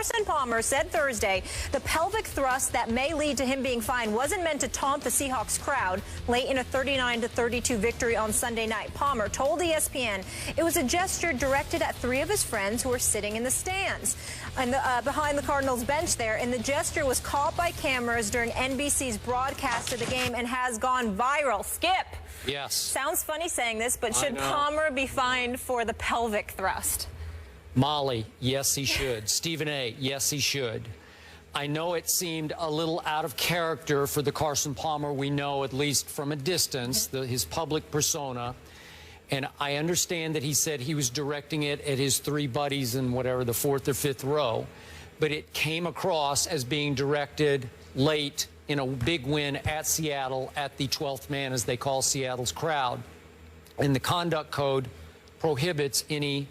Carson Palmer said Thursday the pelvic thrust that may lead to him being fined wasn't meant to taunt the Seahawks crowd late in a 39-32 victory on Sunday night. Palmer told ESPN it was a gesture directed at three of his friends who were sitting in the stands and behind the Cardinals bench there, and the gesture was caught by cameras during NBC's broadcast of the game and has gone viral. Skip. Yes. Sounds funny saying this, but should Palmer be fined for the pelvic thrust? Molly, yes, he should. Stephen A., yes, he should. I know it seemed a little out of character for the Carson Palmer we know, at least from a distance, his public persona. And I understand that he said he was directing it at his three buddies in whatever, the fourth or fifth row. But it came across as being directed late in a big win at Seattle, at the 12th man, as they call Seattle's crowd. And the conduct code prohibits any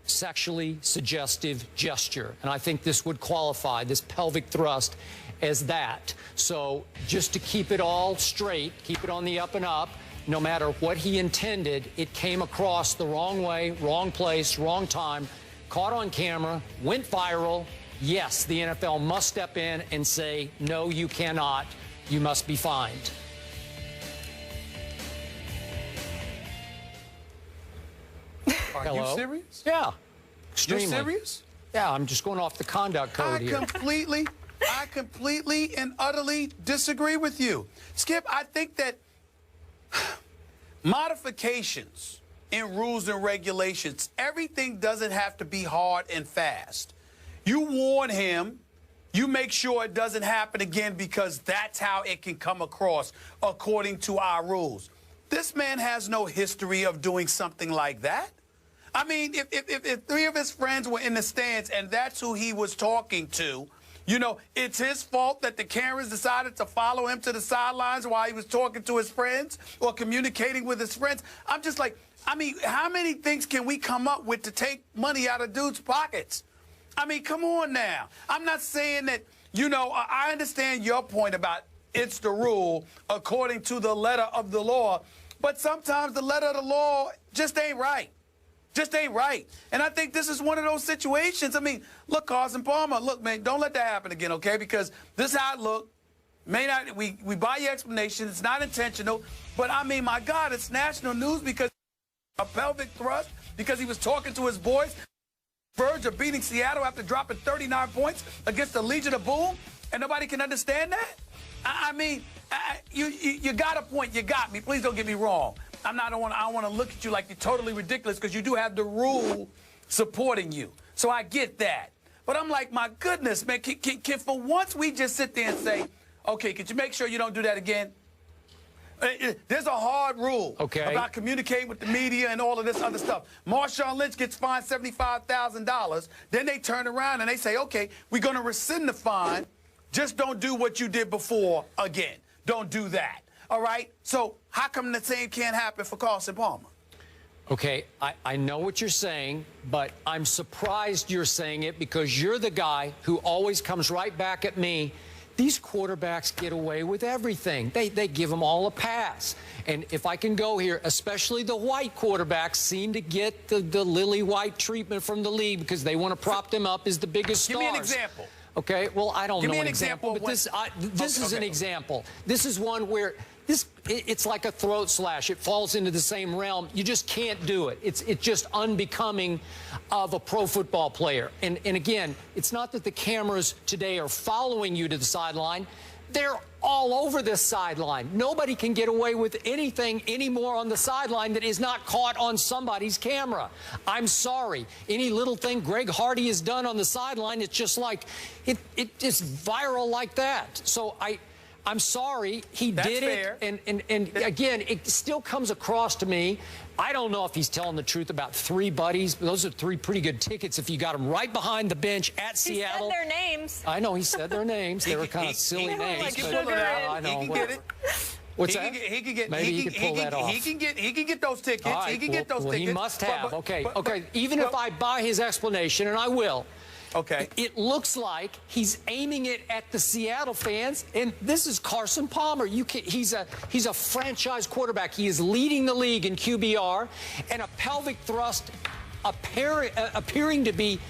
sexually suggestive gesture. And I think this would qualify, this pelvic thrust, as that. So just to keep it all straight, keep it on the up and up, no matter what he intended, it came across the wrong way, wrong place, wrong time, caught on camera, went viral. Yes, the NFL must step in and say, no, you cannot. You must be fined. Are you serious? Yeah. Extremely. You're serious? Yeah, I'm just going off the conduct code here. I completely and utterly disagree with you. Skip, I think that modifications in rules and regulations, everything doesn't have to be hard and fast. You warn him, you make sure it doesn't happen again, because that's how it can come across according to our rules. This man has no history of doing something like that. I mean, if three of his friends were in the stands and that's who he was talking to, you know, it's his fault that the cameras decided to follow him to the sidelines while he was talking to his friends or communicating with his friends. I'm just like, I mean, how many things can we come up with to take money out of dudes' pockets? I mean, come on now. I'm not saying that, you know, I understand your point about it's the rule according to the letter of the law, but sometimes the letter of the law just ain't right. Just ain't right. And I think this is one of those situations. I mean, look, Carson Palmer, look, man, don't let that happen again, okay? Because this is how it looked. May not, we buy your explanation. It's not intentional. But, I mean, my God, it's national news because a pelvic thrust, because he was talking to his boys, verge of beating Seattle after dropping 39 points against the Legion of Boom, and nobody can understand that? I mean, you got a point. You got me. Please don't get me wrong. I don't want to look at you like you're totally ridiculous, because you do have the rule supporting you. So I get that. But I'm like, my goodness, man, can for once we just sit there and say, okay, could you make sure you don't do that again? There's a hard rule about communicating with the media and all of this other stuff. Marshawn Lynch gets fined $75,000. Then they turn around and they say, okay, we're going to rescind the fine. Just don't do what you did before again. Don't do that. All right? So how come the same can't happen for Carson Palmer? Okay, I know what you're saying, but I'm surprised you're saying it, because you're the guy who always comes right back at me. These quarterbacks get away with everything. They give them all a pass. And if I can go here, especially the white quarterbacks seem to get the lily white treatment from the league because they want to prop them up as the biggest stars. Give me an example. Okay, well, I don't know an example, but this is an example. This is one where it's like a throat slash. It falls into the same realm. You just can't do it. It's just unbecoming of a pro football player. And again, it's not that the cameras today are following you to the sideline. They're all over this sideline. Nobody can get away with anything anymore on the sideline that is not caught on somebody's camera. I'm sorry. Any little thing Greg Hardy has done on the sideline, it's just like, it's viral like that. So I'm sorry, he did it, and again, it still comes across to me. I don't know if he's telling the truth about three buddies. Those are three pretty good tickets if you got them right behind the bench at Seattle. He said their names. I know he said their names. They were kind of silly names. He can pull it out. I know. He can get it. What's that? Maybe he can pull that off. He can get those tickets. Right, he can get those tickets. He must have. Okay. Even if I buy his explanation, and I will. Okay. It looks like he's aiming it at the Seattle fans, and this is Carson Palmer. He's a franchise quarterback. He is leading the league in QBR, and a pelvic thrust appearing to be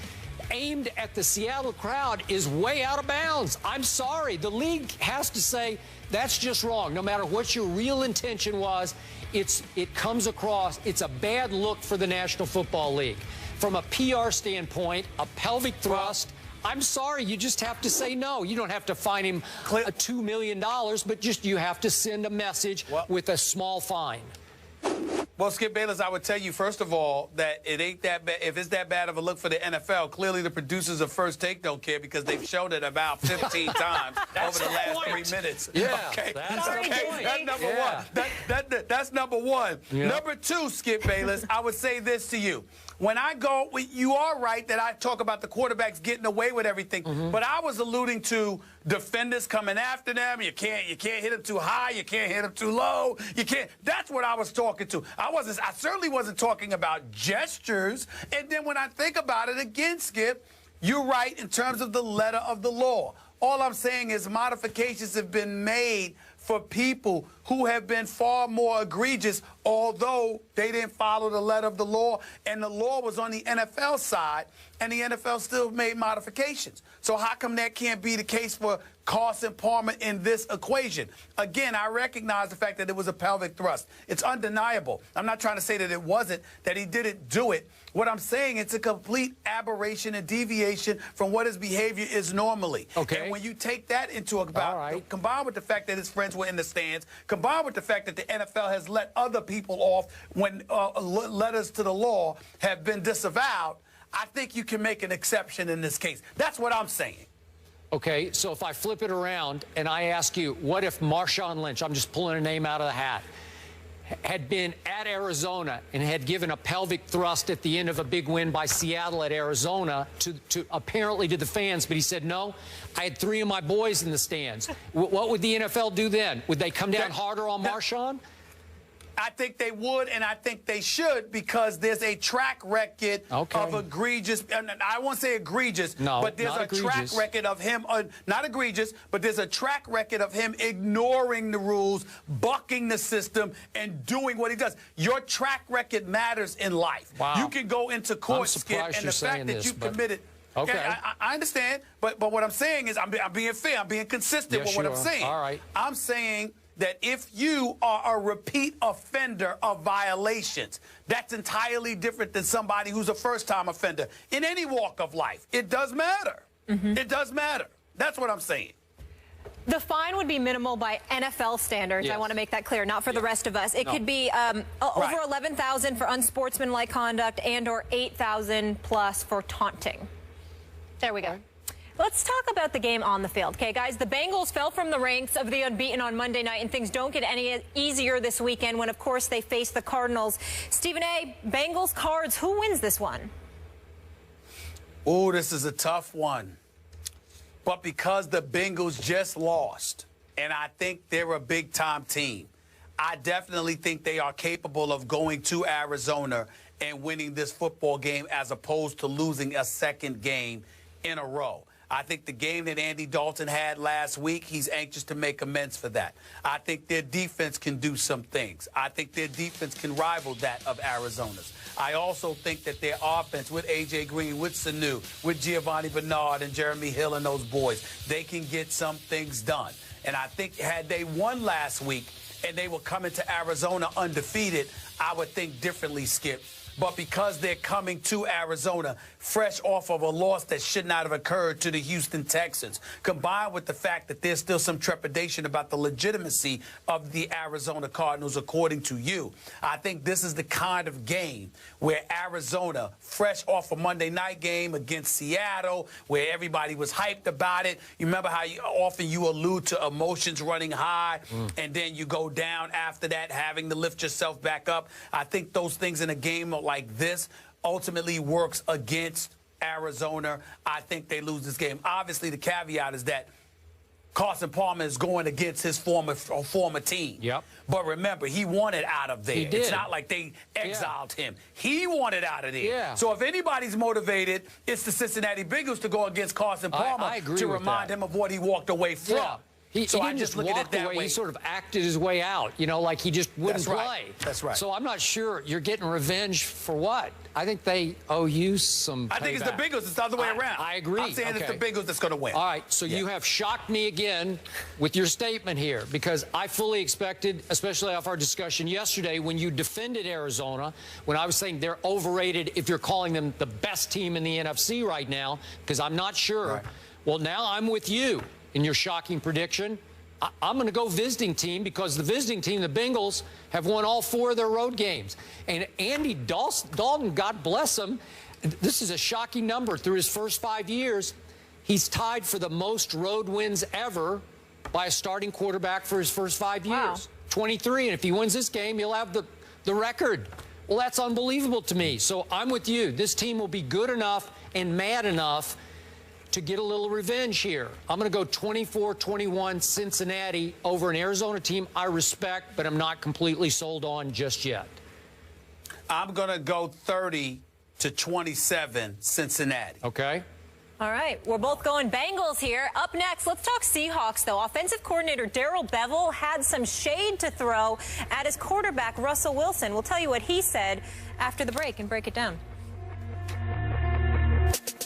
aimed at the Seattle crowd is way out of bounds. I'm sorry. The league has to say that's just wrong. No matter what your real intention was, it comes across. It's a bad look for the National Football League. From a PR standpoint, a pelvic thrust, I'm sorry, you just have to say no. You don't have to fine him $2 million, but just you have to send a message with a small fine. Well, Skip Bayless, I would tell you, first of all, that it ain't that bad. If it's that bad of a look for the NFL, clearly the producers of First Take don't care because they've shown it about 15 times over the last 3 minutes. Yeah, okay. That's That's number one. That's number one. Yeah. Number two, Skip Bayless, I would say this to you. When I go, you are right that I talk about the quarterbacks getting away with everything, but I was alluding to defenders coming after them. You can't hit them too high. You can't hit them too low. You can't. That's what I was talking to. I certainly wasn't talking about gestures. And then when I think about it again, Skip, you're right in terms of the letter of the law. All I'm saying is modifications have been made for people who have been far more egregious, although they didn't follow the letter of the law, and the law was on the NFL side, and the NFL still made modifications. So how come that can't be the case for Carson Palmer in this equation? Again, I recognize the fact that it was a pelvic thrust. It's undeniable. I'm not trying to say that it wasn't, that he didn't do it. What I'm saying, it's a complete aberration and deviation from what his behavior is normally. Okay. And when you take that into account, combined with the fact that his friends were in the stands, combined with the fact that the NFL has let other people off when letters to the law have been disavowed, I think you can make an exception in this case. That's what I'm saying. Okay, so if I flip it around and I ask you, what if Marshawn Lynch, I'm just pulling a name out of the hat, had been at Arizona and had given a pelvic thrust at the end of a big win by Seattle at Arizona to apparently to the fans, but he said, no, I had 3 of my boys in the stands. What would the NFL do then? Would they come down harder on Marshawn? I think they would, and I think they should, because there's a track record of egregious, and I won't say egregious, but there's a track record of him, not egregious, but there's a track record of him ignoring the rules, bucking the system, and doing what he does. Your track record matters in life. Wow. You can go into court, Skip, and the fact that you committed... Okay, I understand, but what I'm saying is I'm being fair, I'm being consistent with what I'm saying. All right. I'm saying that if you are a repeat offender of violations, that's entirely different than somebody who's a first-time offender in any walk of life. It does matter. It does matter. That's what I'm saying. The fine would be minimal by NFL standards. Yes. I want to make that clear, not for the rest of us. It could be over 11,000 for unsportsmanlike conduct and or 8,000 plus for taunting. There we go. Let's talk about the game on the field. Okay, guys, the Bengals fell from the ranks of the unbeaten on Monday night, and things don't get any easier this weekend when, of course, they face the Cardinals. Stephen A., Bengals, Cards, who wins this one? Oh, this is a tough one. But because the Bengals just lost, and I think they're a big-time team, I definitely think they are capable of going to Arizona and winning this football game as opposed to losing a second game in a row. I think the game that Andy Dalton had last week, he's anxious to make amends for that. I think their defense can do some things. I think their defense can rival that of Arizona's. I also think that their offense with A.J. Green, with Sanu, with Giovanni Bernard and Jeremy Hill and those boys, they can get some things done. And I think had they won last week and they were coming to Arizona undefeated, I would think differently, Skip. But because they're coming to Arizona fresh off of a loss that should not have occurred to the Houston Texans, combined with the fact that there's still some trepidation about the legitimacy of the Arizona Cardinals, according to you, I think this is the kind of game where Arizona, fresh off a Monday night game against Seattle, where everybody was hyped about it. You remember how often you allude to emotions running high, and then you go down after that, having to lift yourself back up. I think those things in a game like this ultimately works against Arizona. I think they lose this game. Obviously, the caveat is that Carson Palmer is going against his former team. Yep. But remember, he wanted out of there. He did. It's not like they exiled him. He wanted out of there. Yeah. So if anybody's motivated, it's the Cincinnati Bengals to go against Carson Palmer I agree to with remind that. him of what he walked away from. Yeah. He didn't just walk away. He sort of acted his way out, you know, like he just wouldn't play. That's right. So I'm not sure you're getting revenge for what. I think they owe you some payback. I think it's the Bengals. It's the other way around. I agree. I'm saying it's the Bengals that's going to win. All right, so you have shocked me again with your statement here, because I fully expected, especially off our discussion yesterday when you defended Arizona, when I was saying they're overrated if you're calling them the best team in the NFC right now, because I'm not sure. Right. Well, now I'm with you in your shocking prediction. I'm going to go visiting team, because the visiting team, the Bengals, have won all 4 of their road games. And Andy Dalton, God bless him, this is a shocking number. Through his first 5 years, he's tied for the most road wins ever by a starting quarterback for his first 5 years. Wow. 23. And if he wins this game, he'll have the record. Well, that's unbelievable to me. So I'm with you. This team will be good enough and mad enough to get a little revenge here. I'm going to go 24-21 Cincinnati over an Arizona team I respect, but I'm not completely sold on just yet. I'm going to go 30-27 Cincinnati. Okay. All right, we're both going Bengals here. Up next, let's talk Seahawks, though. Offensive coordinator Darrell Bevell had some shade to throw at his quarterback, Russell Wilson. We'll tell you what he said after the break and break it down.